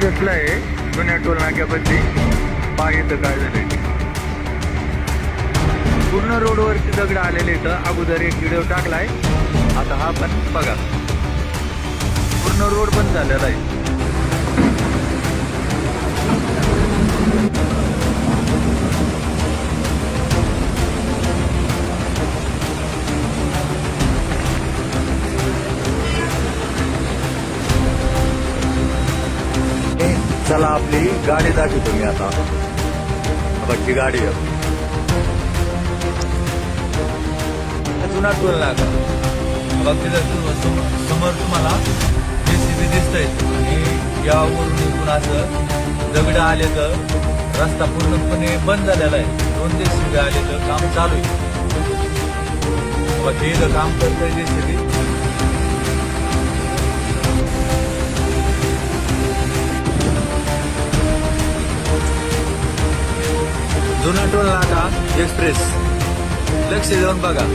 एक्सप्रेसला आहे जुन्या टोल नाक्यापाशी. पहा इथं काय झालंय. पूर्ण रोडवरती दगड आलेले इथं. अगोदर एक व्हिडिओ टाकलाय, आता हा पण बघा. पूर्ण रोड बंद झालेला आहे. चला आपली गाडी दाखवतो मी आता. बघची गाडी आहे जुना टोल नाका. बघ तिथं समोर तुम्हाला JCB दिसतंय आणि यावरून इकडून असं दगड आले तर रस्ता पूर्णपणे बंद झालेला आहे. 2 JCB आले तर काम चालू आहे. बघ इथं काम करतंय JCB. जुना टोल नाका एक्सप्रेस. लक्ष देऊन बघा.